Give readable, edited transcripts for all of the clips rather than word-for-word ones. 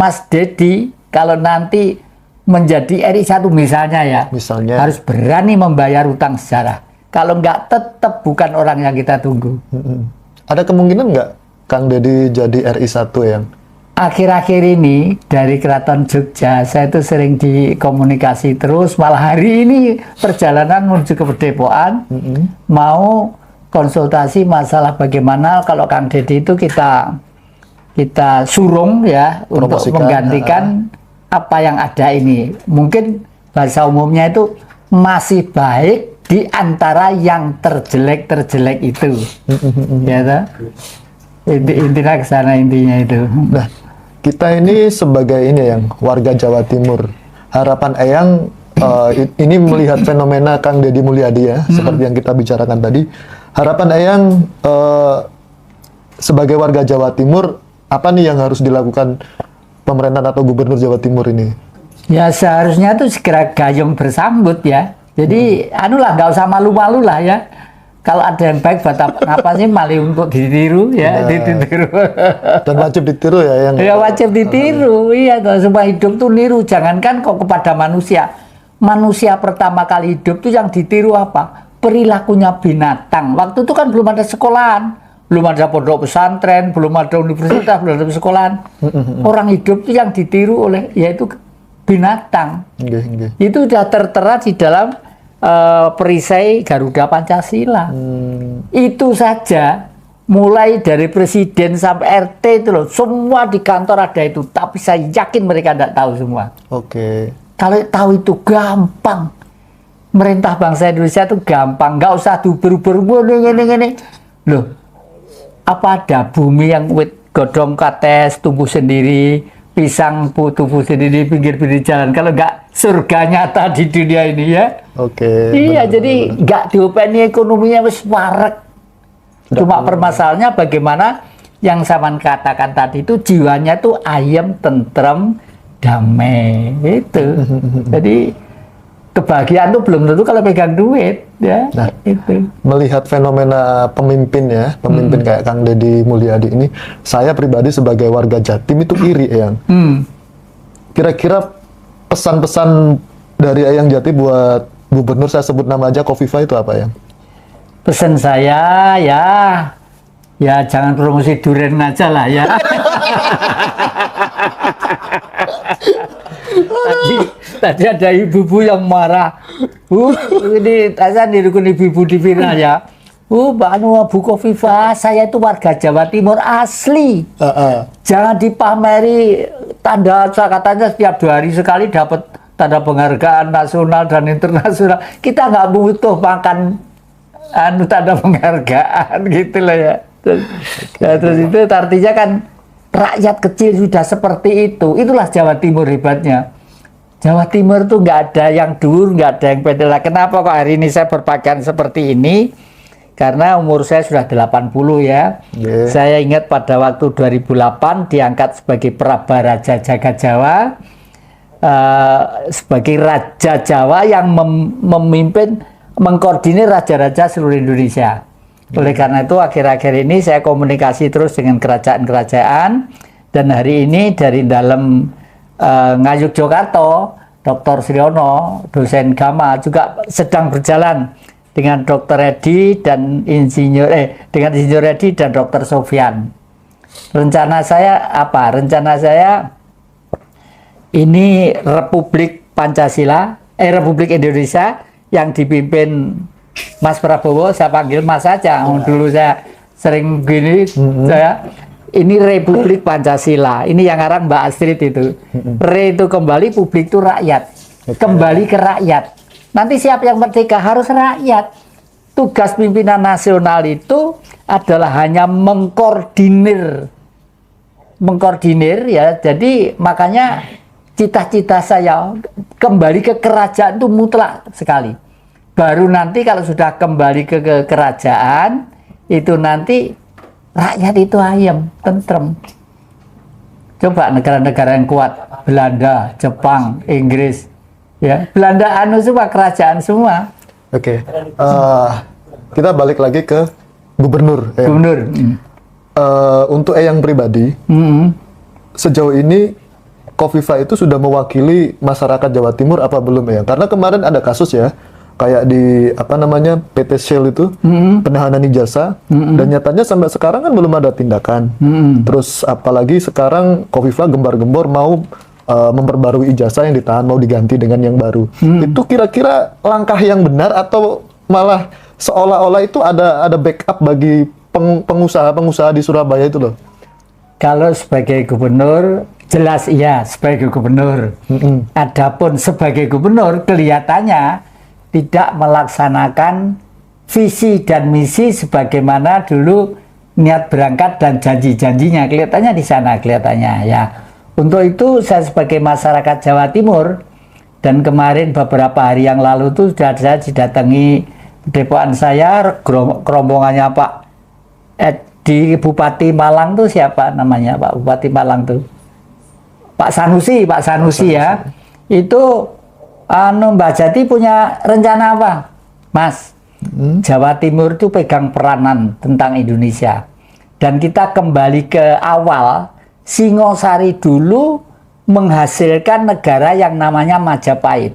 Mas Dedi kalau nanti menjadi RI 1 misalnya ya, harus berani membayar utang sejarah. Kalau nggak, tetap bukan orang yang kita tunggu. Ada kemungkinan nggak Kang Dedi jadi RI 1 yang? Akhir-akhir ini dari Keraton Jogja, saya itu sering dikomunikasi terus. Malah hari ini perjalanan menuju ke Padepokan, mau konsultasi masalah bagaimana kalau Kang Dedi itu kita surung ya untuk menggantikan apa yang ada ini. Mungkin bahasa umumnya itu masih baik di antara yang terjelek itu. Ya toh? Intinya ke sana intinya itu. Nah, kita ini sebagai yang warga Jawa Timur, harapan Eyang ini melihat fenomena Kang Dedi Mulyadi ya, seperti yang kita bicarakan tadi. Harapan Eyang sebagai warga Jawa Timur, apa nih yang harus dilakukan pemerintahan atau gubernur Jawa Timur ini? Ya seharusnya tuh segera gayung bersambut ya. Jadi nggak usah malu-malu lah ya. Kalau ada yang baik buat apa sih malu untuk ditiru ya, ditiru. Dan wajib ditiru ya yang. Ya wajib ditiru, iya toh, semua hidup tuh niru. Jangankan kok kepada manusia. Manusia pertama kali hidup tuh yang ditiru apa? Perilakunya binatang. Waktu itu kan belum ada sekolahan, belum ada pondok pesantren, belum ada universitas, belum ada sekolahan. Orang hidup tuh yang ditiru oleh yaitu binatang. Itu sudah tertera di dalam perisai Garuda Pancasila. Itu saja, mulai dari presiden sampai RT itu loh, semua di kantor ada itu. Tapi saya yakin mereka tidak tahu semua. Kalau tahu itu gampang. Merintah bangsa Indonesia itu gampang, nggak usah berubah ini. Loh, apa ada bumi yang wit godong kates tumbuh sendiri, pisang tumbuh sendiri pinggir-pinggir jalan? Kalau nggak surga nyata di dunia ini ya. Iya, jadi nggak diopeni ekonominya wis warek. Cuma permasalahannya bagaimana yang saya katakan tadi itu jiwanya itu ayem, tentrem, damai itu. Jadi kebahagiaan itu belum tentu kalau pegang duit ya. Nah, itu. Melihat fenomena pemimpin kayak Kang Dedi Mulyadi ini, saya pribadi sebagai warga Jatim itu iri Eyang. Kira-kira pesan-pesan dari Eyang Jati buat gubernur, saya sebut nama aja, Kofifa, itu apa Eyang? Pesan saya ya jangan promosi durian aja lah ya. Tadi ada ibu-ibu yang marah. Ini saya dirukun ibu-ibu di Vina ya. Mbak Bu Kofifa, saya itu warga Jawa Timur asli. Jangan dipameri tanda, katanya setiap 2 hari sekali dapat tanda penghargaan nasional dan internasional. Kita nggak butuh makan tanda penghargaan gitu lah ya. Terus itu artinya kan rakyat kecil sudah seperti itu. Itulah Jawa Timur hebatnya. Jawa Timur tuh nggak ada yang dur, nggak ada yang beda. Kenapa kok hari ini saya berpakaian seperti ini? Karena umur saya sudah 80 ya. Saya ingat pada waktu 2008 diangkat sebagai Prabaraja Jagat Jawa, sebagai Raja Jawa yang memimpin, mengkoordinir raja-raja seluruh Indonesia. Oleh karena itu akhir-akhir ini saya komunikasi terus dengan kerajaan-kerajaan, dan hari ini dari dalam Ngayuk Jogarta, Dr. Sriono, dosen Gama juga sedang berjalan dengan Dr. Edi dan Insinyur Edi dan Dr. Sofyan. Rencana saya apa? Rencana saya ini Republik Pancasila, Republik Indonesia yang dipimpin Mas Prabowo, saya panggil Mas saja. Dulu saya sering gini, ini Republik Pancasila. Ini yang ngarang Mbak Astrid itu. Re itu kembali, publik itu rakyat. Kembali ke rakyat. Nanti siapa yang merdeka? Harus rakyat. Tugas pimpinan nasional itu adalah hanya mengkoordinir ya. Jadi makanya cita-cita saya kembali ke kerajaan itu mutlak sekali. Baru nanti kalau sudah kembali ke kerajaan itu nanti rakyat itu ayem, tentrem. Coba negara-negara yang kuat, Belanda, Jepang, Inggris, ya. Belanda semua kerajaan semua. Kita balik lagi ke gubernur. Gubernur. Untuk Eyang pribadi, sejauh ini Kofifa itu sudah mewakili masyarakat Jawa Timur apa belum ya? Karena kemarin ada kasus ya, kayak di apa namanya PT Shell itu penahanan ijazah dan nyatanya sampai sekarang kan belum ada tindakan. Terus apalagi sekarang Kofifa gembar-gembor mau memperbarui ijazah yang ditahan, mau diganti dengan yang baru. Itu kira-kira langkah yang benar atau malah seolah-olah itu ada backup bagi pengusaha-pengusaha di Surabaya itu loh? Kalau sebagai gubernur, jelas iya sebagai gubernur. Adapun sebagai gubernur, kelihatannya tidak melaksanakan visi dan misi sebagaimana dulu niat berangkat dan janji-janjinya. Kelihatannya di sana, kelihatannya ya. Untuk itu saya sebagai masyarakat Jawa Timur, dan kemarin beberapa hari yang lalu itu sudah saya didatangi depokan saya, kerombongannya Pak di Bupati Malang tuh siapa namanya Pak Bupati Malang tuh? Pak Sanusi ya. Itu Mbak Jati punya rencana apa, Mas? Jawa Timur itu pegang peranan tentang Indonesia. Dan kita kembali ke awal, Singosari dulu menghasilkan negara yang namanya Majapahit.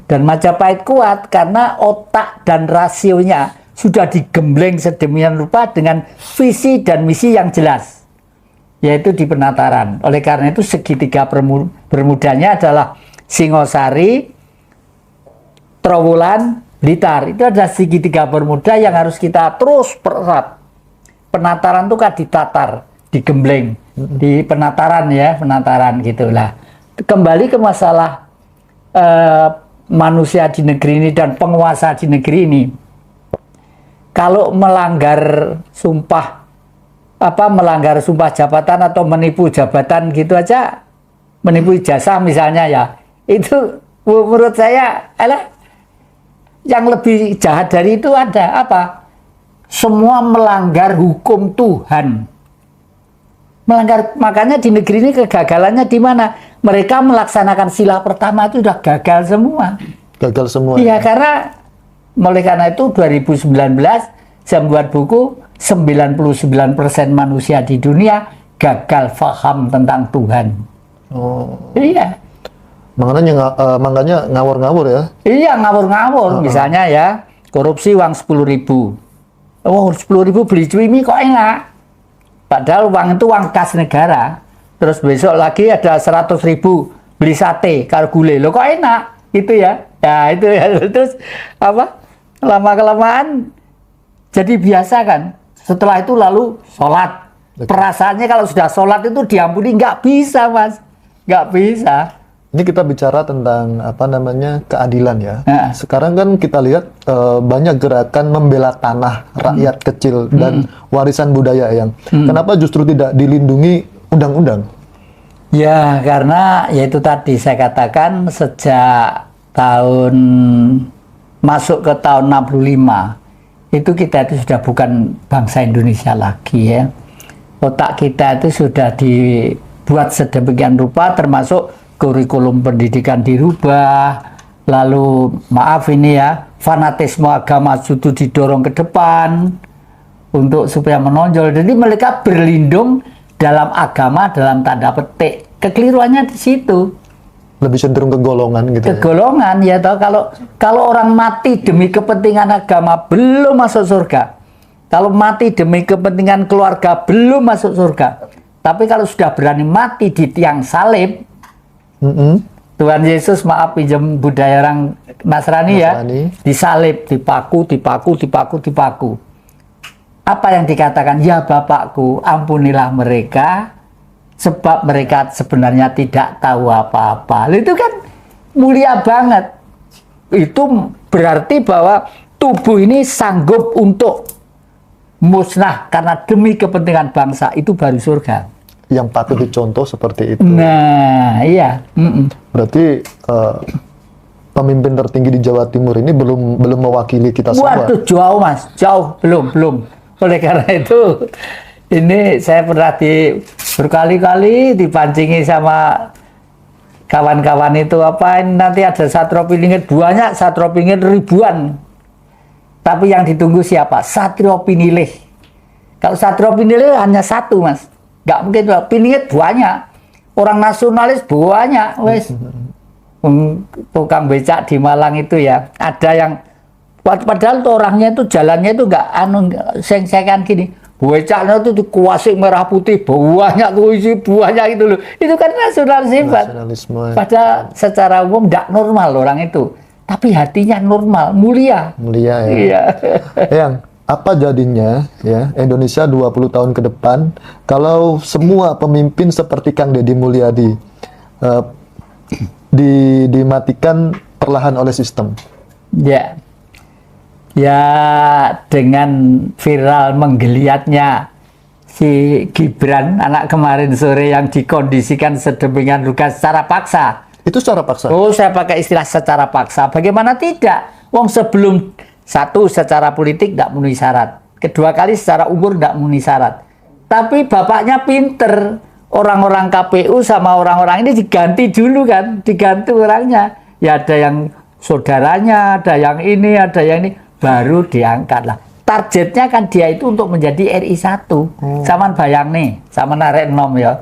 Dan Majapahit kuat karena otak dan rasionya sudah digembleng sedemikian rupa dengan visi dan misi yang jelas, yaitu di penataran. Oleh karena itu segitiga bermudanya adalah Singosari, Trowulan, Blitar. Itu adalah segitiga bermuda yang harus kita terus pererat. Penataran itu kan ditatar, digembleng, di penataran ya, penataran gitulah. Kembali ke masalah manusia di negeri ini dan penguasa di negeri ini. Kalau melanggar sumpah jabatan atau menipu jabatan gitu aja, menipu ijazah misalnya ya, itu menurut saya yang lebih jahat dari itu ada apa? Semua melanggar hukum Tuhan. Makanya di negeri ini kegagalannya di mana? Mereka melaksanakan sila pertama itu sudah gagal semua. Gagal semua. Iya, karena oleh karena itu 2019 saya membuat buku 99% manusia di dunia gagal paham tentang Tuhan. Oh. Iya. Makanya ngawur-ngawur ya? Iya, ngawur-ngawur. Misalnya ya, korupsi uang 10.000. Oh, 10.000 beli cuimi kok enak. Padahal uang itu uang kas negara. Terus besok lagi ada 100.000 beli sate, karo gulai. Loh kok enak? Itu ya. Ya itu ya. Terus apa? Lama-kelamaan jadi biasa kan. Setelah itu lalu sholat. Perasaannya kalau sudah sholat itu diampuni, nggak bisa Mas. Nggak bisa. Ini kita bicara tentang apa namanya keadilan ya. Nah. Sekarang kan kita lihat banyak gerakan membela tanah rakyat kecil dan warisan budaya yang kenapa justru tidak dilindungi undang-undang? Ya karena yaitu tadi saya katakan sejak tahun masuk ke tahun 65 itu kita itu sudah bukan bangsa Indonesia lagi ya. Otak kita itu sudah dibuat sedemikian rupa, termasuk kurikulum pendidikan dirubah, lalu maaf ini ya, fanatisme agama itu didorong ke depan untuk supaya menonjol. Jadi mereka berlindung dalam agama dalam tanda petik. Kekeliruannya di situ. Lebih cenderung ke golongan gitu. Ke golongan ya toh, kalau orang mati demi kepentingan agama belum masuk surga. Kalau mati demi kepentingan keluarga belum masuk surga. Tapi kalau sudah berani mati di tiang salib, Tuhan Yesus maaf pinjam budaya orang Nasrani ya, disalib, dipaku. Apa yang dikatakan? Ya Bapakku, ampunilah mereka, sebab mereka sebenarnya tidak tahu apa-apa. Itu kan mulia banget. Itu berarti bahwa tubuh ini sanggup untuk musnah karena demi kepentingan bangsa, itu baru surga. Yang patut dicontoh seperti itu. Nah, iya. Berarti pemimpin tertinggi di Jawa Timur ini belum mewakili kita semua. Waduh, jauh Mas, jauh, belum. Oleh karena itu, ini saya pernah berkali-kali dipancingi sama kawan-kawan itu apa ini nanti ada Satrio Piningit, banyak Satrio Piningit ribuan. Tapi yang ditunggu siapa? Satrio Pinilih. Kalau Satrio Pinilih hanya satu Mas. Nggak mungkin, Piningit banyak. Orang nasionalis banyak, wes. Tukang becak di Malang itu ya, ada yang padahal tuh orangnya itu jalannya itu nggak seng-sengan gini. Becaknya itu dikuasai merah putih, banyak tuh isi banyak itu loh. Itu kan nasionalisme. Nasionalisme. Padahal secara umum nggak normal orang itu. Tapi hatinya normal, mulia. Mulia ya. Iya. Yang apa jadinya ya Indonesia 20 tahun ke depan kalau semua pemimpin seperti Kang Deddy Mulyadi dimatikan perlahan oleh sistem? Ya. Ya, dengan viral menggeliatnya si Gibran anak kemarin sore yang dikondisikan sedemikian rupa secara paksa. Itu secara paksa? Oh, saya pakai istilah secara paksa. Bagaimana tidak? Wong sebelum satu secara politik tidak memenuhi syarat. Kedua kali secara umur tidak memenuhi syarat. Tapi bapaknya pinter. Orang-orang KPU sama orang-orang ini diganti dulu kan. Diganti orangnya. Ya ada yang saudaranya, ada yang ini, ada yang ini. Baru diangkat lah. Targetnya kan dia itu untuk menjadi RI 1. Saman bayang nih, sama narek nom ya.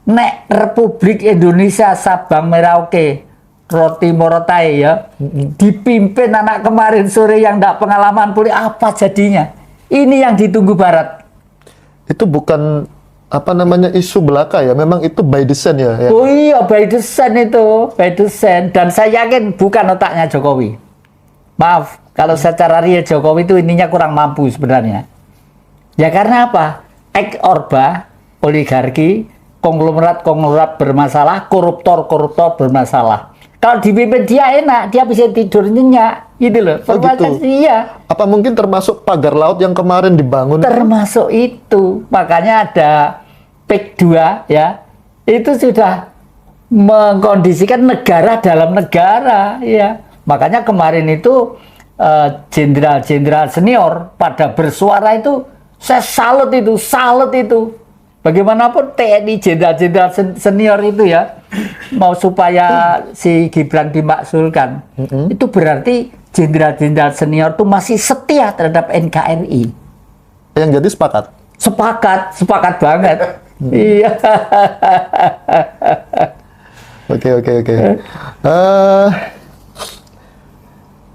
Nek Republik Indonesia Sabang Merauke Roti Morotai ya, dipimpin anak kemarin sore yang tidak pengalaman politik, apa jadinya? Ini yang ditunggu Barat. Itu bukan apa namanya isu belaka ya, memang itu by design ya. Oh iya, by design itu, by design. Dan saya yakin bukan otaknya Jokowi. Maaf, kalau secara real Jokowi itu ininya kurang mampu sebenarnya. Ya karena apa? Orba, oligarki, konglomerat bermasalah, koruptor bermasalah. Kalau dipimpin dia enak, dia bisa tidur nyenyak, gitu loh. Oh gitu. Iya. Apa mungkin termasuk pagar laut yang kemarin dibangun? Termasuk itu, makanya ada PEK 2 ya, itu sudah mengkondisikan negara dalam negara, ya. Makanya kemarin itu jenderal-jenderal senior pada bersuara itu, saya salut itu. Bagaimanapun TNI jenderal-jenderal senior itu ya, mau supaya si Gibran dimakzulkan, itu berarti jenderal-jenderal senior itu masih setia terhadap NKRI. Yang jadi sepakat? Sepakat banget. Iya. Oke.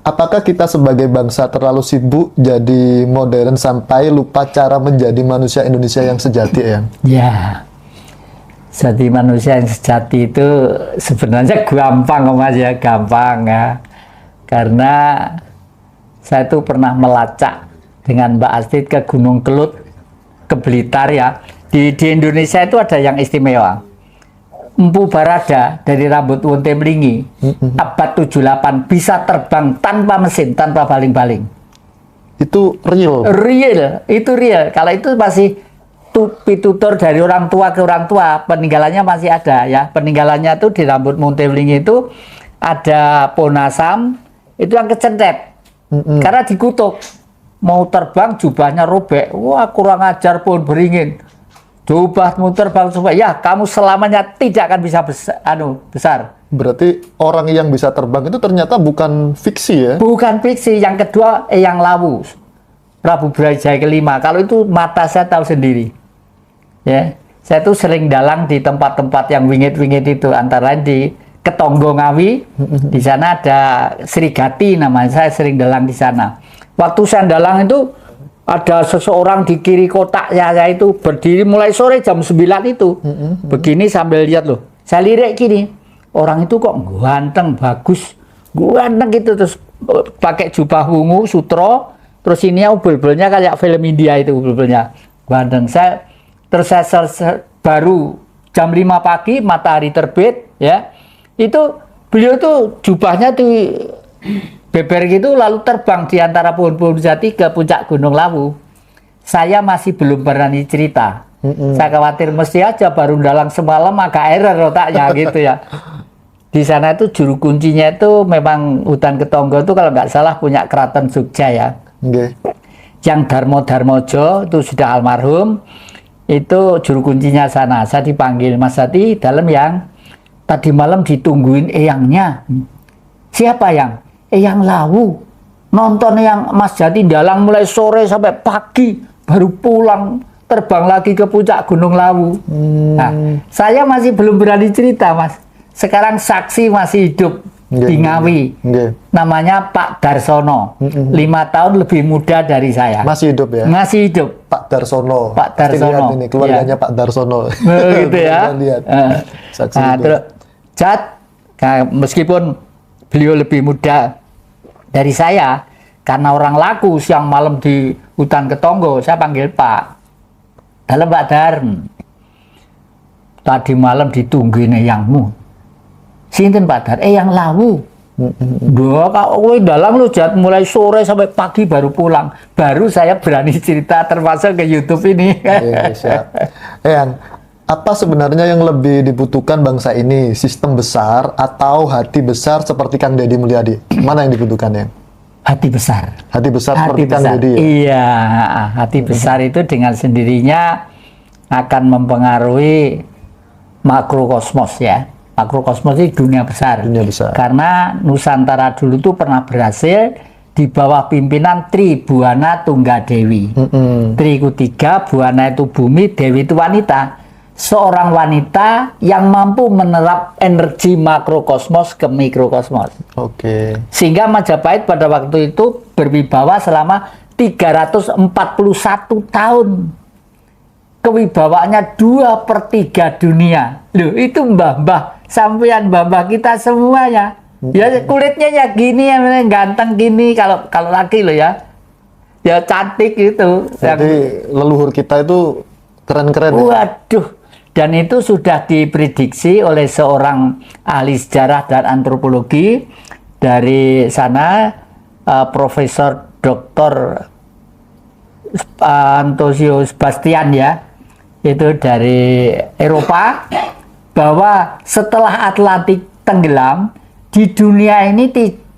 Apakah kita sebagai bangsa terlalu sibuk jadi modern sampai lupa cara menjadi manusia Indonesia yang sejati ya? Ya, jadi manusia yang sejati itu sebenarnya gampang Mas ya, gampang ya. Karena saya itu pernah melacak dengan Mbak Astrid ke Gunung Kelut, ke Blitar ya. Di Indonesia itu ada yang istimewa. Empu Barada dari rambut Wonte Mlingi, abad 78 bisa terbang tanpa mesin, tanpa baling-baling. Itu real? Itu real. Kalau itu masih pitutur dari orang tua ke orang tua, peninggalannya masih ada ya. Peninggalannya itu di rambut Wonte Mlingi itu ada ponasam, itu yang kecentet. Karena dikutuk. Mau terbang jubahnya robek. Wah, kurang ajar pohon beringin. Jubahmu terbang supaya ya kamu selamanya tidak akan bisa besar. Berarti orang yang bisa terbang itu ternyata bukan fiksi ya? Bukan fiksi. Yang kedua yang lawu, Prabu Brawijaya kelima. Kalau itu mata saya tahu sendiri. Ya, saya tuh sering dalang di tempat-tempat yang wingit-wingit itu, antara lain di Ketonggo Ngawi. Di sana ada Srigati namanya. Saya sering dalang di sana. Waktu saya dalang itu ada seseorang di kiri kotak saya itu berdiri mulai sore jam 9 itu. Begini sambil lihat loh. Saya lirik gini. Orang itu kok ganteng, bagus. Ganteng gitu. Terus pakai jubah wungu, sutro. Terus ini ubel-ubelnya kayak film India itu ubel-ubelnya. Ganteng. Terus saya baru jam 5 pagi, matahari terbit. Ya. Itu beliau tuh jubahnya tuh beber gitu lalu terbang di antara pohon-pohon jati ke puncak Gunung Lawu. Saya masih belum berani cerita. Saya khawatir mesti aja baru dalang semalam agak error otaknya gitu ya. Di sana itu juru kuncinya itu memang hutan Ketonggo itu kalau nggak salah punya Keraton Jogja ya. Yang Darmo-Darmojo itu sudah almarhum. Itu juru kuncinya sana. Saya dipanggil, Mas Hati, dalam yang tadi malam ditungguin eyangnya. Siapa yang? Yang Lawu. Nonton yang Mas Jati dalang mulai sore sampai pagi baru pulang. terbang lagi ke puncak Gunung Lawu. Nah, saya masih belum berani cerita, Mas. Sekarang saksi masih hidup di Ngawi. Namanya Pak Darsono. 5 tahun lebih muda dari saya. Masih hidup ya? Masih hidup. Pak Darsono. Pak Darsono. Ini keluarganya Pak Darsono. Gitu ya. Saksi Nah, hidup. terus meskipun beliau lebih muda dari saya, karena orang laku siang malam di hutan Ketonggo, saya panggil Pak. Dalam Pak Darm. Tadi malam ditungguin yangmu. Sinten Pak Dar? Yang Lawu. Dua kak, dalang lu Jat, mulai sore sampai pagi baru pulang. Baru saya berani cerita termasuk ke YouTube ini. Siap. Eyang, apa sebenarnya yang lebih dibutuhkan bangsa ini? Sistem besar atau hati besar seperti Kang Deddy Mulyadi? Mana yang dibutuhkan, Yang? Hati besar. Hati besar Hati seperti Kang besar. Deddy ya? Iya, hati besar itu dengan sendirinya akan mempengaruhi makrokosmos ya. Makrokosmos itu dunia besar. Dunia besar. Karena Nusantara dulu tuh pernah berhasil di bawah pimpinan Tri Buana Tunggadewi. Tri itu 3, Buana itu bumi, Dewi itu wanita. Seorang wanita yang mampu menerap energi makrokosmos ke mikrokosmos. Oke. Sehingga Majapahit pada waktu itu berwibawa selama 341 tahun. Kewibawaannya 2/3 dunia. Loh, itu mbah-mbah, sampean mbah-mbah kita semuanya. Ya kulitnya ya gini, ya ganteng gini, kalau laki loh ya. Ya cantik gitu. Jadi leluhur kita itu keren-keren ya? Waduh. Dan itu sudah diprediksi oleh seorang ahli sejarah dan antropologi dari sana, Profesor Dr. Antonio Sebastian ya, itu dari Eropa, bahwa setelah Atlantik tenggelam, di dunia ini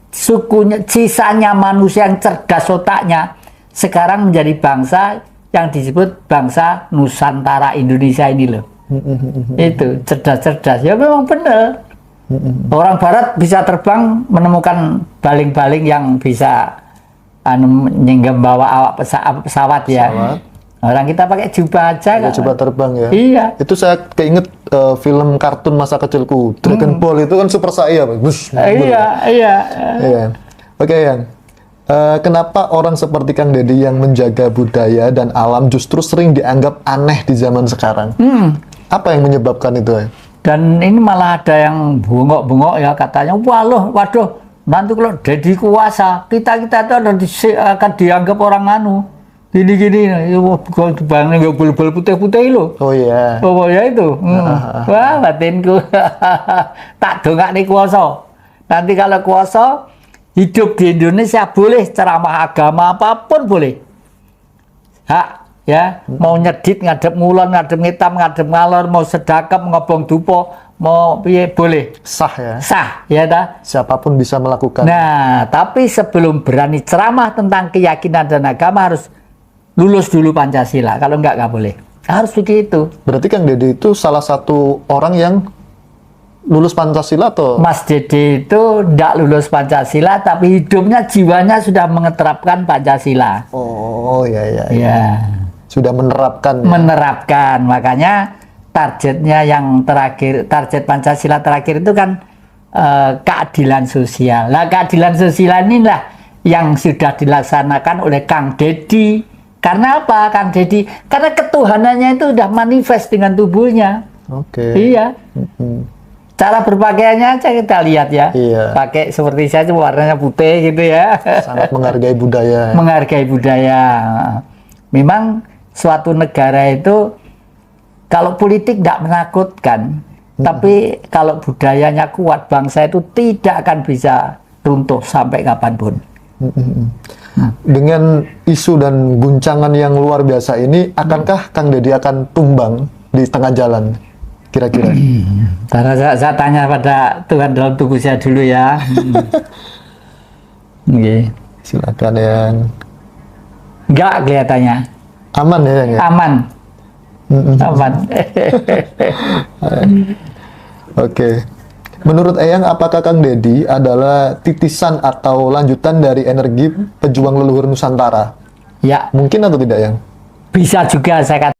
sukunya, sisanya manusia yang cerdas otaknya, sekarang menjadi bangsa yang disebut bangsa Nusantara Indonesia ini loh. Itu cerdas-cerdas ya, memang benar. Orang Barat bisa terbang menemukan baling-baling yang bisa nyenggem bawa awak pesawat ya. Orang kita pakai jubah aja kan. Coba terbang ya. Iya. Itu saya keinget film kartun masa kecilku, Dragon Ball itu kan super saya, Bus. Iya. Oke, Yang. Kenapa orang seperti Kang Deddy yang menjaga budaya dan alam justru sering dianggap aneh di zaman sekarang? Apa yang menyebabkan itu, ya? Dan ini malah ada yang bengok-bengok ya, katanya, waduh, nanti kalau Deddy kuasa, kita itu akan dianggap orang anu, gini-gini, bangnya nggak bol-bol putih-putih loh. Oh iya. Oh ya itu. Wah, batinku. Tak dongak nih kuasa. Nanti kalau kuasa, hidup di Indonesia boleh, ceramah agama apapun boleh. Hak. Ya, mau nyedit, ngadep ngulon, ngadep ngitam, ngadep ngalor, mau sedekap, ngobong dupo, mau piye boleh. Sah ya? Sah, ya dah. Siapapun bisa melakukan. Nah, tapi sebelum berani ceramah tentang keyakinan dan agama harus lulus dulu Pancasila. Kalau enggak boleh. Harus begitu. Berarti Kang Deddy itu salah satu orang yang lulus Pancasila atau? Mas Deddy itu enggak lulus Pancasila, tapi hidupnya, jiwanya sudah mengeterapkan Pancasila. Oh, iya. Ya. Sudah menerapkan. Ya? Menerapkan, makanya targetnya yang terakhir, target Pancasila terakhir itu kan keadilan sosial. Nah, keadilan sosial inilah yang sudah dilaksanakan oleh Kang Deddy. Karena apa, Kang Deddy? Karena ketuhanannya itu sudah manifest dengan tubuhnya. Oke. Iya. Cara berpakaiannya aja kita lihat ya. Iya. Pakai seperti saya, warnanya putih gitu ya. Sangat menghargai budaya. Menghargai budaya. Memang suatu negara itu kalau politik tidak menakutkan, tapi kalau budayanya kuat, bangsa itu tidak akan bisa runtuh sampai kapanpun. Dengan isu dan guncangan yang luar biasa ini, akankah Kang Deddy akan tumbang di tengah jalan? Kira-kira? Karena saya tanya pada Tuhan dalam tubuh saya dulu ya. Okay. Silakan Yang. Enggak kelihatannya. Aman ya, Yang? Ya? Aman. Aman. Oke. Menurut Eyang, apakah Kang Deddy adalah titisan atau lanjutan dari energi pejuang leluhur Nusantara? Ya. Mungkin atau tidak, Yang? Bisa juga saya katakan.